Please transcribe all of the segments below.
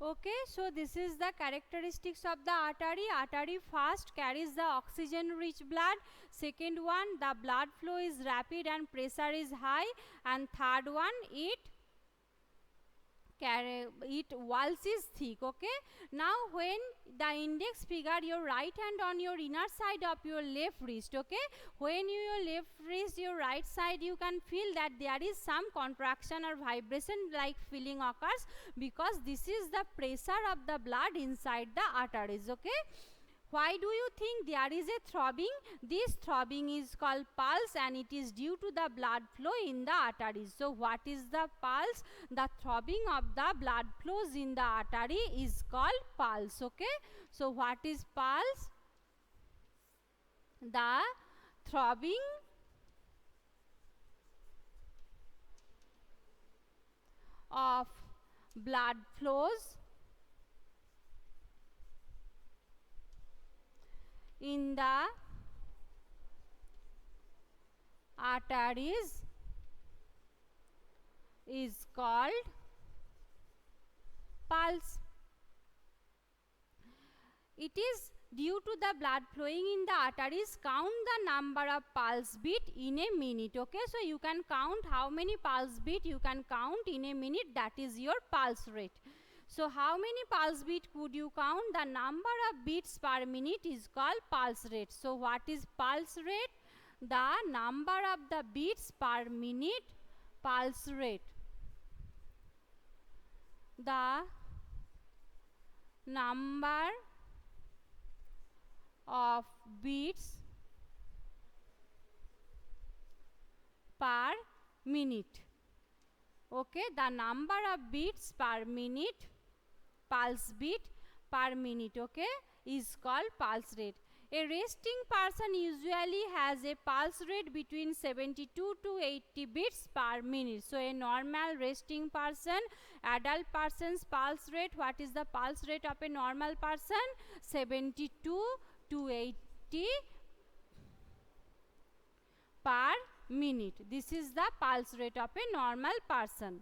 Okay, so this is the characteristics of the artery. Artery first carries the oxygen rich blood. Second one, the blood flow is rapid and pressure is high. And third one, it walls is thick. Okay, now when the index finger, your right hand on your inner side of your left wrist. Okay, when your left wrist, your right side, you can feel that there is some contraction or vibration like feeling occurs, because this is the pressure of the blood inside the arteries. Okay, why do you think there is a throbbing? This throbbing is called pulse, and it is due to the blood flow in the arteries. So what is the pulse? The throbbing of the blood flows in the artery is called pulse. Okay, so what is pulse? The throbbing of blood flows in the arteries is called pulse. It is due to the blood flowing in the arteries. Count the number of pulse beat in a minute. Okay, so you can count how many pulse beat you can count in a minute. That is your pulse rate. So how many pulse beat could you count? The number of beats per minute is called pulse rate. So what is pulse rate? The number of the beats per minute, pulse rate. The number of beats per minute. Okay, the number of beats per minute, pulse beat per minute, okay, is called pulse rate. A resting person usually has a pulse rate between 72 to 80 beats per minute. So a normal resting person, adult person's pulse rate, what is the pulse rate of a normal person? 72 to 80 per minute. This is the pulse rate of a normal person.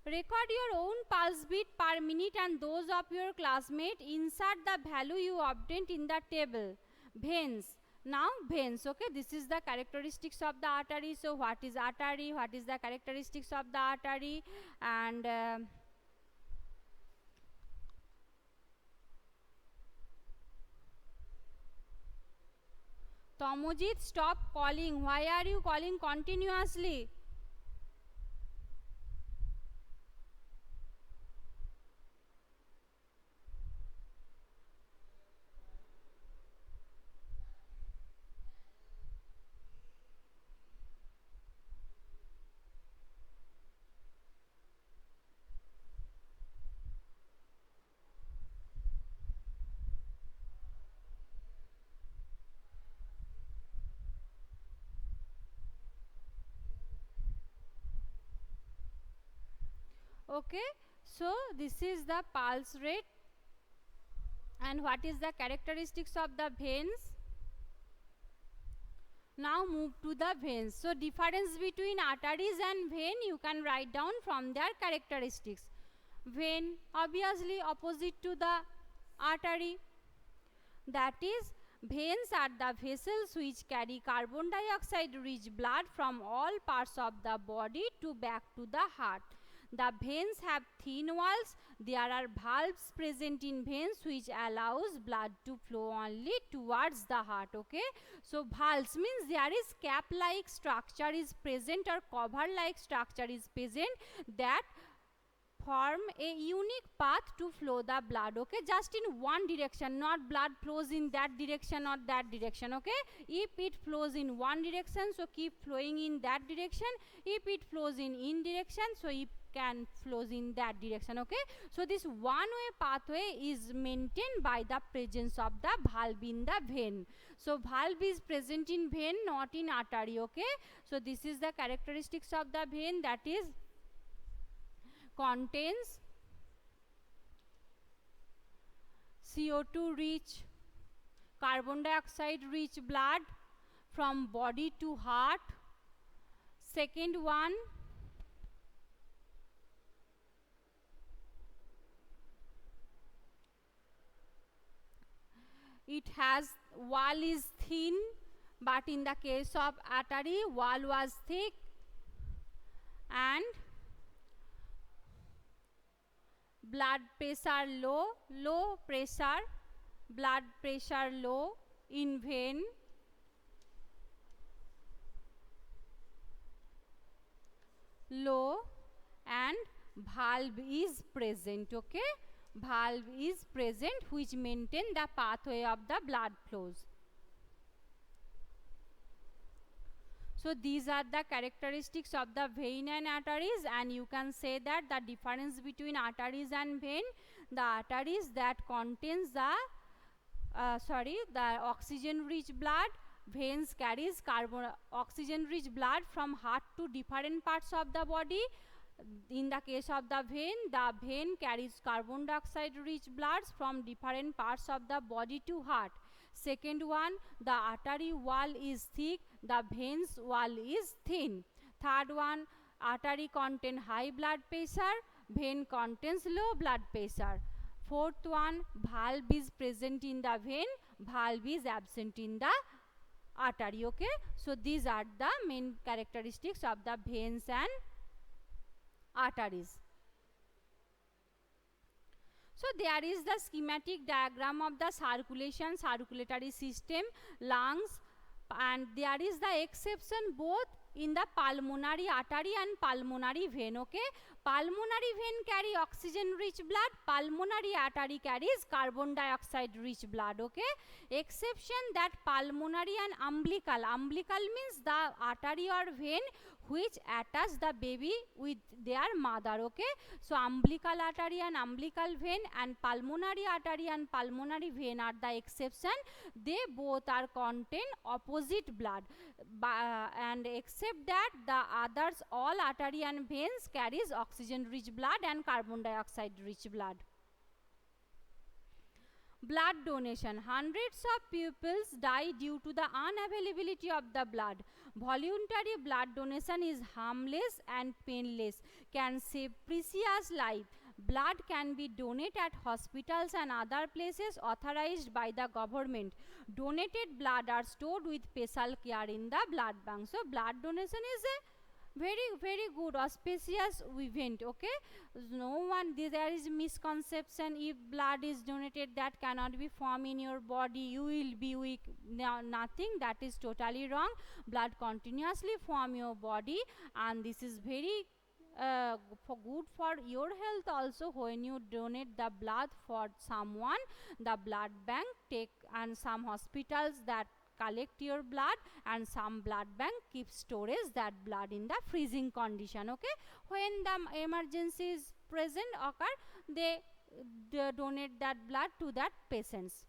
Record your own pulse beat per minute and those of your classmate. Insert the value you obtained in the table. Veins. Now veins, okay, this is the characteristics of the artery. So what is artery? What is the characteristics of the artery? And Tomojit, stop calling. Why are you calling continuously? Okay, so this is the pulse rate. And what is the characteristics of the veins? Now move to the veins. So difference between arteries and vein you can write down from their characteristics. Vein obviously opposite to the artery, that is veins are the vessels which carry carbon dioxide rich blood from all parts of the body to back to the heart. The veins have thin walls. There are valves present in veins which allows blood to flow only towards the heart. Okay, so valves means there is cap like structure is present or cover like structure is present that form a unique path to flow the blood. Okay, just in one direction, not blood flows in that direction or that direction. Okay, if it flows in one direction, so keep flowing in that direction. If it flows in direction, so it can flows in that direction. Okay, so this one way pathway is maintained by the presence of the valve in the vein. So valve is present in vein, not in artery. Okay, so this is the characteristics of the vein, that is contains CO2 rich, carbon dioxide rich blood from body to heart. Second one, it has wall is thin, but in the case of artery wall was thick, and blood pressure low, low pressure, blood pressure low in vein, low, and valve is present. Okay, valve is present which maintain the pathway of the blood flows. So these are the characteristics of the vein and arteries, and you can say that the difference between arteries and vein, the arteries that contains the the oxygen rich blood, veins carries oxygen rich blood from heart to different parts of the body. In the case of the vein carries carbon dioxide rich bloods from different parts of the body to heart. Second one, the artery wall is thick, the veins wall is thin. Third one, artery contain high blood pressure, vein contains low blood pressure. Fourth one, valve is present in the vein, valve is absent in the artery. Okay, so these are the main characteristics of the veins and arteries. So there is the schematic diagram of the circulatory system, lungs, and there is the exception both in the pulmonary artery and pulmonary vein. Okay, pulmonary vein carry oxygen rich blood, pulmonary artery carries carbon dioxide rich blood. Okay, exception that pulmonary and umbilical means the artery or vein which attach the baby with their mother. Okay, so umbilical artery and umbilical vein and pulmonary artery and pulmonary vein are the exception. They both are contain opposite blood, and except that the others all artery and veins carries oxygen rich blood and carbon dioxide rich blood. Blood donation. Hundreds of pupils die due to the unavailability of the blood. Voluntary blood donation is harmless and painless, can save precious life. Blood can be donated at hospitals and other places authorized by the government. Donated blood are stored with special care in the blood bank. So blood donation is a very good auspicious event. Okay, no one, there is misconception if blood is donated that cannot be formed in your body, you will be weak. No, nothing, that is totally wrong. Blood continuously form your body, and this is very good for your health also. When you donate the blood for someone, the blood bank take, and some hospitals that collect your blood, and some blood bank keep storage that blood in the freezing condition. Okay, when the emergency is present occur, they donate that blood to that patients.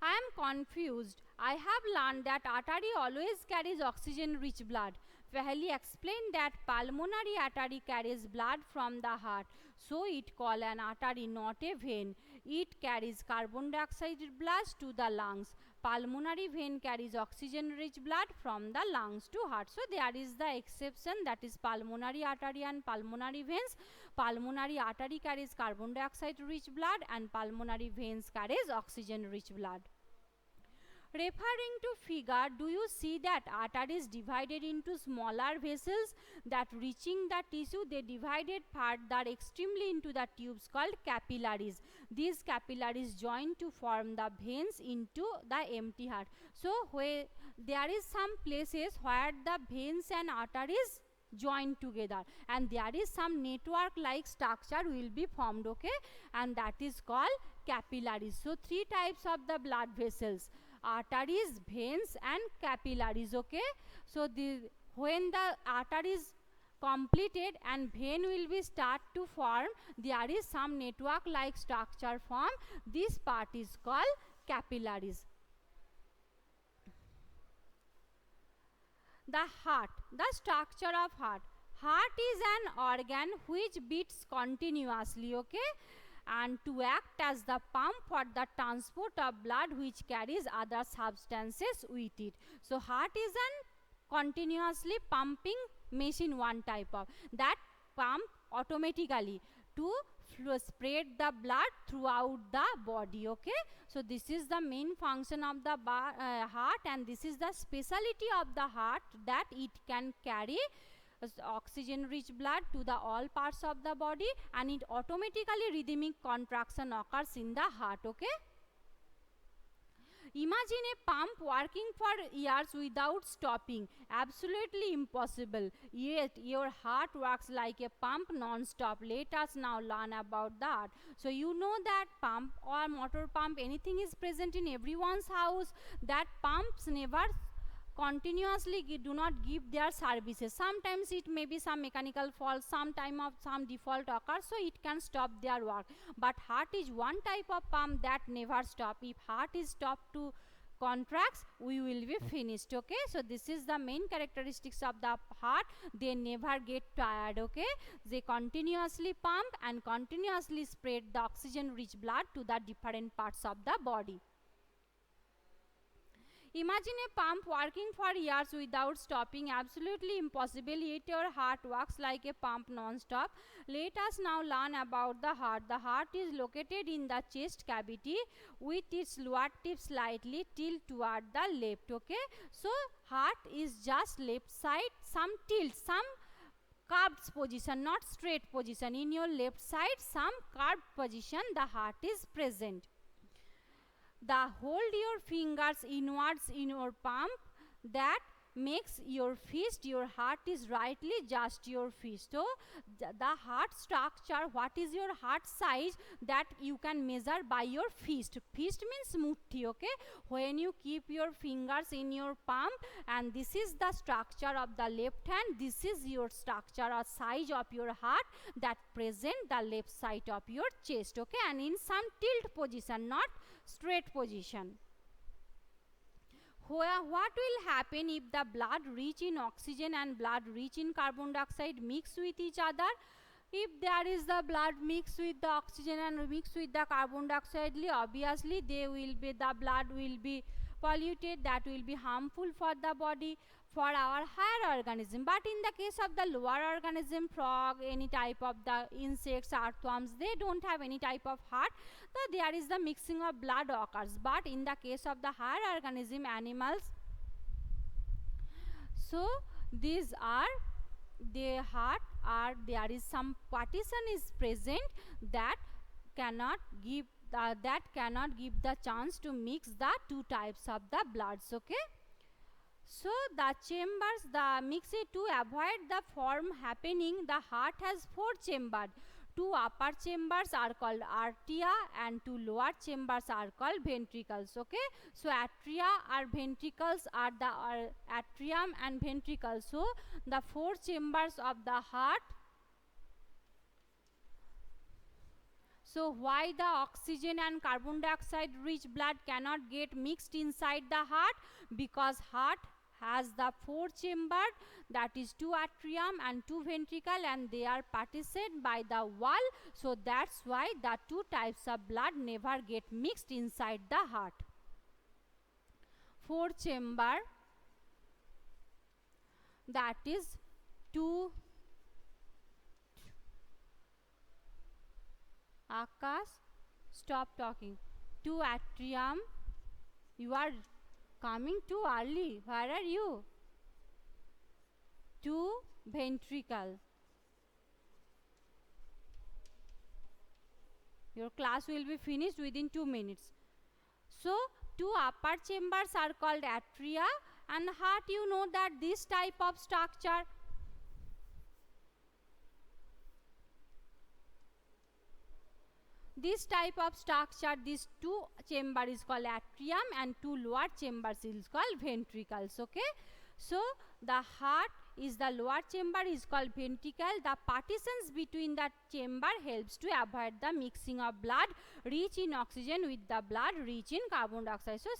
I am confused. I have learned that artery always carries oxygen rich blood. Vaheli explained that pulmonary artery carries blood from the heart, so it called an artery, not a vein. It carries carbon dioxide blood to the lungs. Pulmonary vein carries oxygen rich blood from the lungs to heart. So there is the exception, that is pulmonary artery and pulmonary veins. Pulmonary artery carries carbon dioxide rich blood, and pulmonary veins carries oxygen rich blood. Referring to figure, do you see that artery is divided into smaller vessels that reaching the tissue, they divided further extremely into the tubes called capillaries. These capillaries join to form the veins into the empty heart. So where there is some places where the veins and arteries join together, and there is some network like structure will be formed. Okay, and that is called capillaries. So three types of the blood vessels: arteries, veins, and capillaries. Okay, so when the arteries completed and vein will be start to form, there is some network like structure form. This part is called capillaries. The heart, the structure of heart. Heart is an organ which beats continuously. Okay, and to act as the pump for the transport of blood which carries other substances with it. So heart is an continuously pumping machine, one type of that pump automatically to spread the blood throughout the body. Okay, so this is the main function of the heart, and this is the speciality of the heart, that it can carry oxygen rich blood to the all parts of the body, and it automatically rhythmic contraction occurs in the heart. Okay, imagine a pump working for years without stopping. Absolutely impossible. Yet your heart works like a pump non-stop. Let us now learn about that. So you know that pump or motor pump, anything is present in everyone's house. That pumps never continuously do not give their services. Sometimes it may be some mechanical fault, some time of some default occurs, so it can stop their work. But heart is one type of pump that never stop. If heart is stopped to contracts, we will be finished. Okay, so this is the main characteristics of the heart. They never get tired. Okay, they continuously pump and continuously spread the oxygen rich blood to the different parts of the body. Imagine a pump working for years without stopping. Absolutely impossible. Yet your heart works like a pump non-stop. Let us now learn about the heart. The heart is located in the chest cavity with its lower tip slightly tilt toward the left. Okay, so heart is just left side, some tilt, some curved position, not straight position. In your left side, some curved position, the heart is present. Hold your fingers inwards in your palm, that makes your fist. Your heart is rightly just your fist. So the heart structure, what is your heart size, that you can measure by your fist. Fist means muthi. Okay, when you keep your fingers in your palm, and this is the structure of the left hand, this is your structure or size of your heart that present the left side of your chest. Okay, and in some tilt position, not straight position. What will happen if the blood rich in oxygen and blood rich in carbon dioxide mix with each other? If there is the blood mixed with the oxygen and mixed with the carbon dioxide, obviously the blood will be polluted, that will be harmful for the body, for our higher organism. But in the case of the lower organism, frog, any type of the insects, earthworms, they don't have any type of heart, so there is the mixing of blood occurs. But in the case of the higher organism, animals, so these are their heart, are there is some partition is present that cannot give the chance to mix the two types of the bloods. Okay, so the chambers, the mix it to avoid the form happening, the heart has 4 chambers. 2 upper chambers are called atria and 2 lower chambers are called ventricles. Okay, so atria or ventricles are the atrium and ventricles. So the 4 chambers of the heart. So why the oxygen and carbon dioxide rich blood cannot get mixed inside the heart? Because heart has the 4 chamber, that is 2 atrium and 2 ventricle, and they are partitioned by the wall. So that's why the 2 types of blood never get mixed inside the heart. 4 chamber, that is 2 Akash, stop talking. 2 atrium, you are coming too early. Where are you? 2 ventricle. Your class will be finished within 2 minutes. So 2 upper chambers are called atria, and heart, you know that this type of structure. This type of structure, this 2 chamber is called atrium and 2 lower chambers is called ventricles. Okay, so the heart is the lower chamber is called ventricle. The partitions between the chamber helps to avoid the mixing of blood rich in oxygen with the blood rich in carbon dioxide. So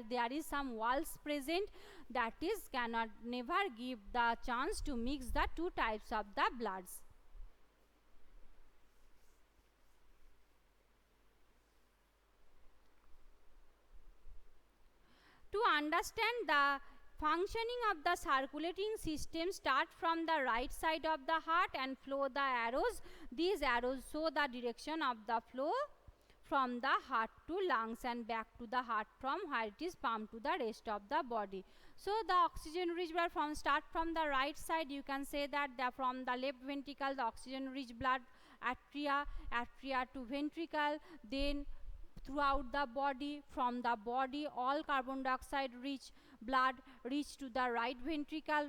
there is some walls present, that is cannot never give the chance to mix the 2 types of the bloods. To understand the functioning of the circulating system start from the right side of the heart and flow the arrows. These arrows show the direction of the flow from the heart to lungs and back to the heart from where it is pumped to the rest of the body. So the oxygen rich blood from start from the right side, you can say that from the left ventricle the oxygen rich blood atria to ventricle, then throughout the body, from the body all carbon dioxide rich blood reach to the right ventricle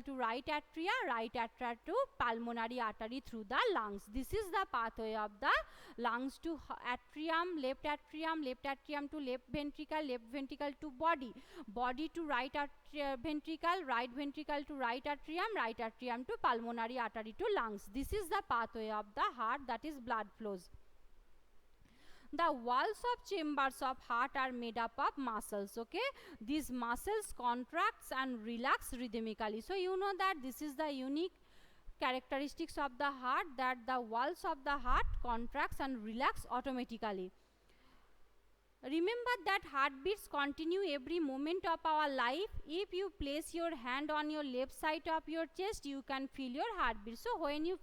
to right atria to pulmonary artery through the lungs. This is the pathway of the lungs to atrium to left ventricle to body to right ventricle to right atrium to pulmonary artery to lungs. This is the pathway of the heart, that is blood flows. The walls of chambers of heart are made up of muscles. Okay, these muscles contracts and relax rhythmically. So you know that this is the unique characteristics of the heart, that the walls of the heart contracts and relax automatically. Remember that heartbeats continue every moment of our life. If you place your hand on your left side of your chest, you can feel your heartbeat. So when you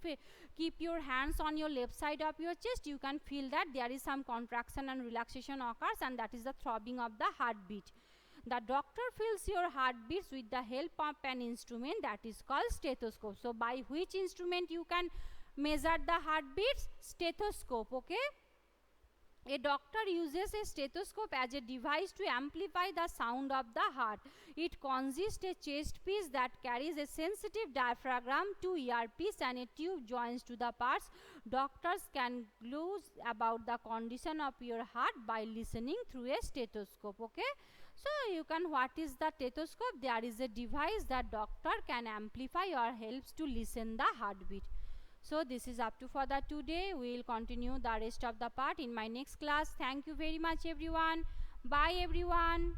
keep your hands on your left side of your chest, you can feel that there is some contraction and relaxation occurs, and that is the throbbing of the heartbeat. The doctor feels your heartbeats with the help of an instrument that is called stethoscope. So by which instrument you can measure the heartbeats? Stethoscope. Okay. A doctor uses a stethoscope as a device to amplify the sound of the heart. It consists a chest piece that carries a sensitive diaphragm, two earpiece and a tube joins to the parts. Doctors can gauge about the condition of your heart by listening through a stethoscope. Okay. So you can, what is the stethoscope? There is a device that doctor can amplify or helps to listen the heartbeat. So this is up to for the today. We will continue the rest of the part in my next class. Thank you very much everyone. Bye everyone.